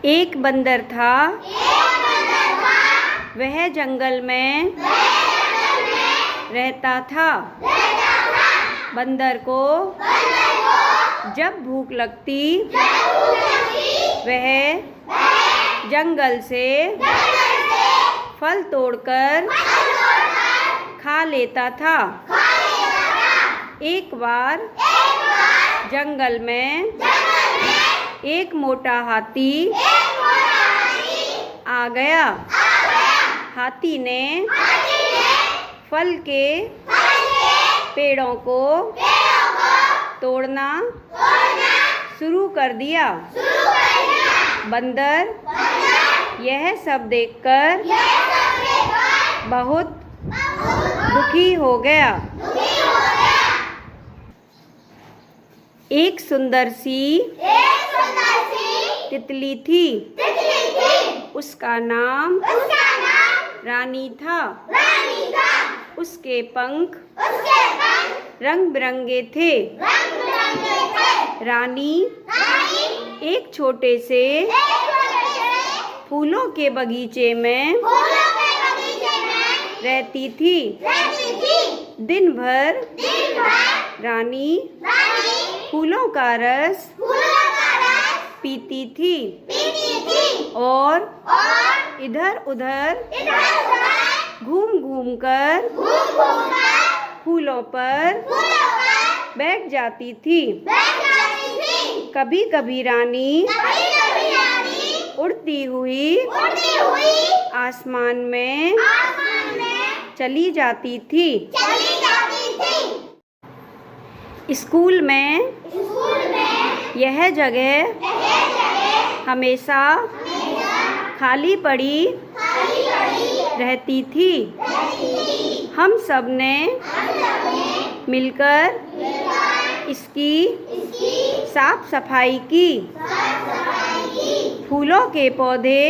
एक बंदर था, वह जंगल में रहता था। बंदर को जब भूख लगती, वह जंगल से फल तोड़कर खा लेता था। एक बार जंगल में एक मोटा हाथी आ गया। हाथी ने फल के पेड़ों को तोड़ना शुरू कर दिया। बंदर यह सब देखकर बहुत दुखी हो गया। एक सुंदर सी तितली थी। उसका नाम रानी था। उसके पंख रंग बिरंगे थे। रानी एक छोटे से फूलों के बगीचे में रहती थी। दिन भर रानी फूलों का रस पीती थी और इधर उधर घूम घूम कर फूलों पर बैठ जाती थी। कभी कभी रानी उड़ती हुई आसमान में चली जाती थी। स्कूल में यह जगह हमेशा खाली पड़ी रहती थी। हम सब ने मिलकर इसकी साफ सफाई की। फूलों के पौधे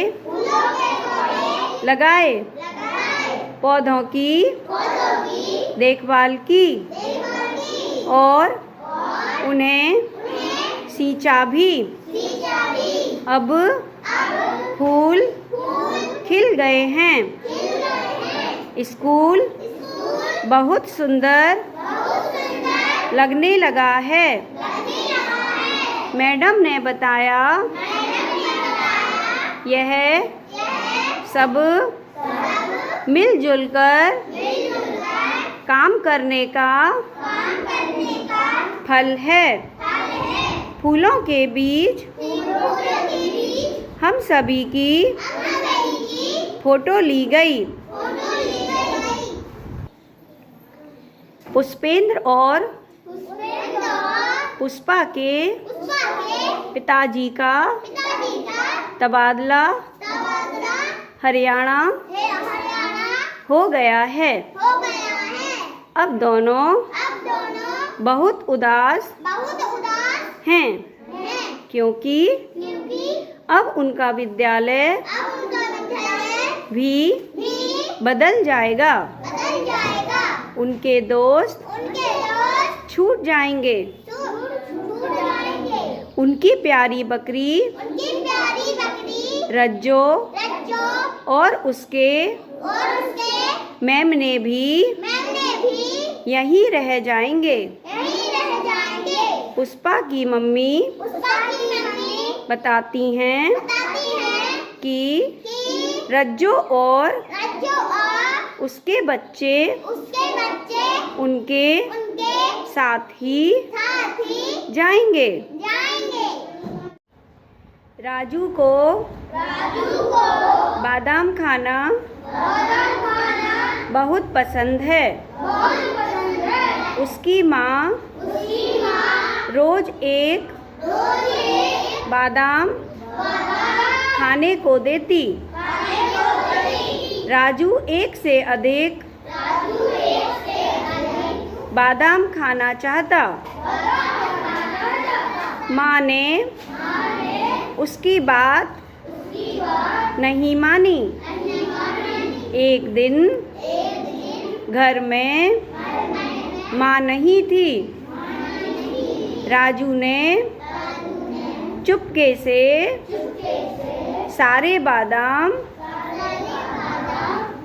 लगाए, पौधों की देखभाल की और उन्हें सींचा भी। अब फूल खिल गए हैं। स्कूल बहुत सुंदर लगने लगा है। मैडम ने बताया यह सब मिलजुल कर काम करने का फल है। फूलों के बीच हम सभी की फोटो ली गई। पुष्पेंद्र और पुष्पा के पिताजी का तबादला हरियाणा हो गया है। अब दोनों बहुत उदास हैं क्योंकि अब उनका विद्यालय भी बदल जाएगा। उनके दोस्त छूट जाएंगे। उनकी प्यारी बकरी रज्जो और उसके मेमने भी यहीं रह जाएंगे। पुष्पा की मम्मी बताती हैं कि रज्जो और उसके बच्चे उनके साथ ही जाएंगे। राजू को बादाम खाना बहुत पसंद है। उसकी माँ रोज एक बादाम खाने को देती। राजू एक से अधिक बादाम खाना चाहता। माँ ने उसकी बात नहीं मानी। एक दिन घर में माँ नहीं थी। राजू ने चुपके से सारे बादाम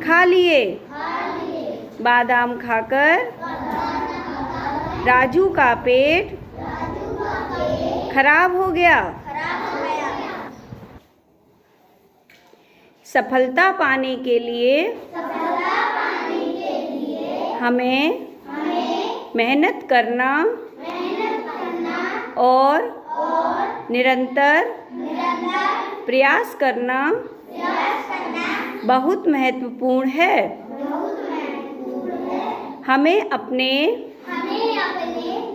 खा लिए। बादाम खाकर राजू का पेट खराब हो गया। सफलता पाने के लिए हमें मेहनत करना और निरंतर प्रयास करना बहुत महत्वपूर्ण है। हमें अपने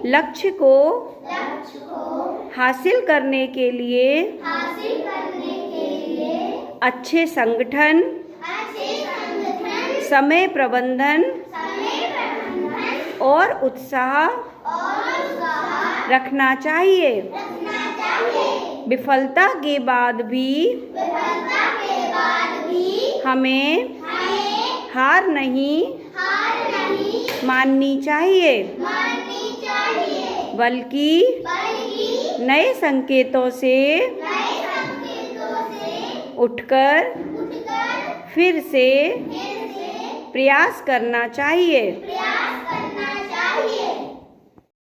लक्ष्य को हासिल करने के लिए अच्छे संगठन, समय प्रबंधन और उत्साह रखना चाहिए। विफलता के बाद भी हमें हार नहीं माननी चाहिए, बल्कि नए संकेतों से उठकर फिर से प्रयास करना चाहिए।